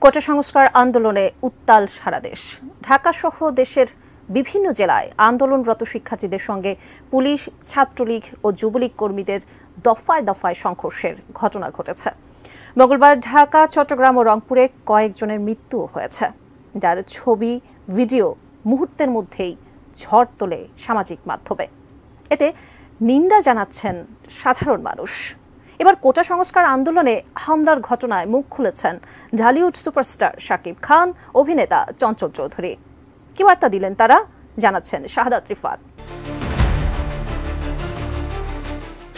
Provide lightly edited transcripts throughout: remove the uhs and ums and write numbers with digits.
কোটা সংস্কার আন্দোলনে উত্তাল সারা দেশ। ঢাকা সহ দেশের বিভিন্ন জেলায় আন্দোলনরত শিক্ষার্থীদের সঙ্গে পুলিশ, ছাত্রলীগ ও যুবলীগ কর্মীদের দফায় দফায় সংঘর্ষের ঘটনা ঘটেছে। মঙ্গলবার ঢাকা, চট্টগ্রাম ও রংপুরে কয়েকজনের মৃত্যুও হয়েছে, যার ছবি, ভিডিও মুহূর্তের মধ্যেই ঝড় তোলে সামাজিক মাধ্যমে। এতে নিন্দা জানাচ্ছেন সাধারণ মানুষ। এবার কোটা সংস্কার আন্দোলনে হামলার ঘটনায় মুখ খুলেছেন ঢালিউড সুপারস্টার শাকিব খান, অভিনেতা চঞ্চল চৌধুরী। কি বার্তা দিলেন তারা, জানাচ্ছেন শাহাদাত রিফাত।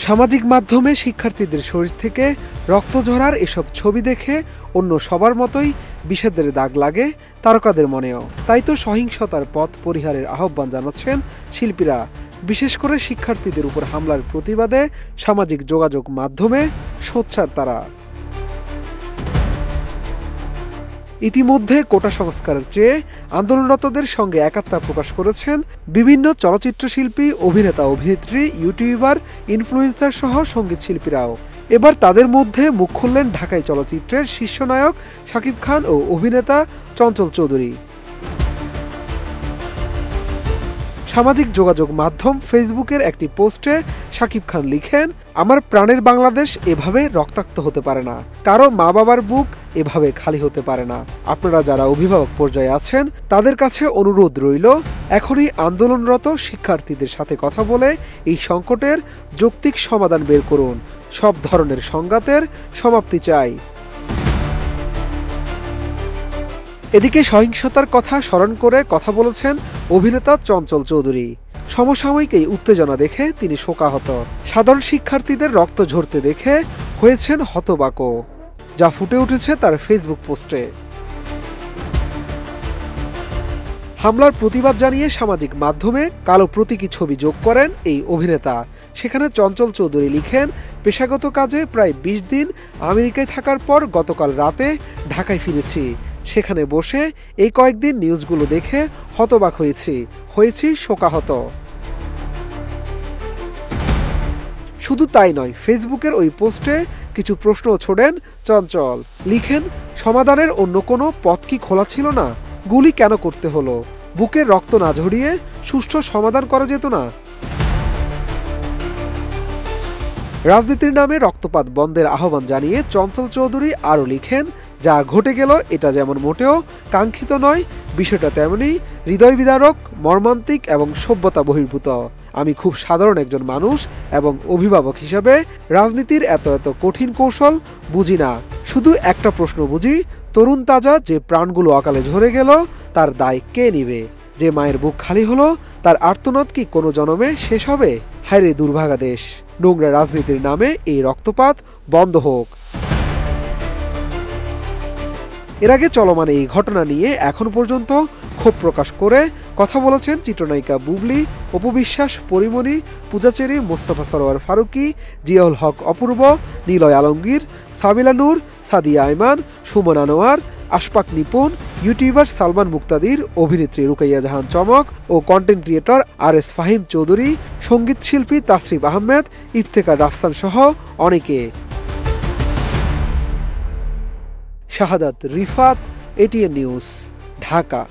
সামাজিক মাধ্যমে শিক্ষার্থীদের শরীর থেকে রক্ত ঝরার এসব ছবি দেখে অন্য সবার মতোই বিষাদের দাগ লাগে তারকাদের মনেও। তাই তো সহিংসতার পথ পরিহারের আহ্বান জানাচ্ছেন শিল্পীরা। বিশেষ করে শিক্ষার্থীদের উপর হামলার প্রতিবাদে সামাজিক যোগাযোগ মাধ্যমে সোচ্চার তারা। ইতিমধ্যে কোটা সংস্কারের চেয়ে আন্দোলনরতদের সঙ্গে একাত্মতা প্রকাশ করেছেন বিভিন্ন চলচ্চিত্র শিল্পী, অভিনেতা, অভিনেত্রী, ইউটিউবার, ইনফ্লুয়েন্সার সহ সঙ্গীত শিল্পীরাও। এবার তাদের মধ্যে মুখ খুললেন ঢাকাই চলচ্চিত্রের শীর্ষ নায়ক শাকিব খান ও অভিনেতা চঞ্চল চৌধুরী। সামাজিক যোগাযোগ মাধ্যম ফেসবুকের একটি পোস্টে শাকিব খান লিখেন, আমার প্রাণের বাংলাদেশ এভাবে রক্তাক্ত হতে পারে না, কারো মা বাবার বুক এভাবে খালি হতে পারে না। আপনারা যারা অভিভাবক পর্যায়ে আছেন তাদের কাছে অনুরোধ রইল, এখনই আন্দোলনরত শিক্ষার্থীদের সাথে কথা বলে এই সংকটের যৌক্তিক সমাধান বের করুন। সব ধরনের সংঘাতের সমাপ্তি চাই। এদিকে সহিংসতার কথা স্মরণ করে কথা বলেছেন অভিনেতা চঞ্চল চৌধুরী। সমসাময়িক এই উত্তেজনা দেখে তিনি শোকাহত। সাধারণ শিক্ষার্থীদের রক্ত ঝরতে দেখে হয়েছেন হতবাক, যা ফুটে উঠেছে তার ফেসবুক পোস্টে। হামলার প্রতিবাদ জানিয়ে সামাজিক মাধ্যমে কালো প্রতীকী ছবি যোগ করেন এই অভিনেতা। সেখানে চঞ্চল চৌধুরী লিখেন, পেশাগত কাজে প্রায় 20 দিন আমেরিকায় থাকার পর গতকাল রাতে ঢাকায় ফিরেছি। সেখানে বসে এই কয়েকদিন নিউজগুলো দেখে হতবাক হয়েছি শোকাহত। শুধু তাই নয়, ফেসবুকের ওই পোস্টে কিছু প্রশ্ন ছোড়েন চঞ্চল। লিখেন, সমাধানের অন্য কোনো পথ কি খোলা ছিল না? গুলি কেন করতে হলো? বুকের রক্ত না ঝরিয়ে সুষ্ঠু সমাধান করা যেত না? রাজনীতির নামে রক্তপাত বন্ধের আহ্বান জানিয়ে চঞ্চল চৌধুরী আরও লিখেন, যা ঘটে গেল এটা যেমন মোটেও কাঙ্ক্ষিত নয়, বিষয়টা তেমনি হৃদয় বিদারক, মর্মান্তিক এবং সভ্যতা বহির্ভূত। আমি খুব সাধারণ একজন মানুষ এবং অভিভাবক হিসাবে রাজনীতির এত কঠিন কৌশল বুঝি না। শুধু একটা প্রশ্ন বুঝি, তরুণ তাজা যে প্রাণগুলো অকালে ঝরে গেল তার দায় কে নিবে? যে মায়ের বুক খালি হলো তার আর্তনাদ কি কোনো জনমে শেষ হবে? হায়রে দুর্ভাগা দেশ! নোংরা রাজনীতির নামে এই রক্তপাত বন্ধ হোক। এর আগে চলমান এই ঘটনা নিয়ে এখন পর্যন্ত ক্ষোভ প্রকাশ করে কথা বলেছেন চিত্রনায়িকা বুবলি, অপু বিশ্বাস, পরিমণি, পূজাচেরি, মোস্তফা সরোয়ার ফারুকী, জিয়াউল হক অপূর্ব, নিলয় আলমগীর, সাবিলা নূর, সাদিয়া আইমান, সুমন আনোয়ার, আশফাক নিপুণ, ইউটিউবার সালমান মুক্তাদির, অভিনেত্রী রুকাইয়া জাহান চমক ও content creator RS Fahim Chowdhury, সঙ্গীত শিল্পী তাসরিফ আহমেদ, ইফতেখার রাফসান সহ অনেকে। Shahadat Rifat, ATN news, Dhaka.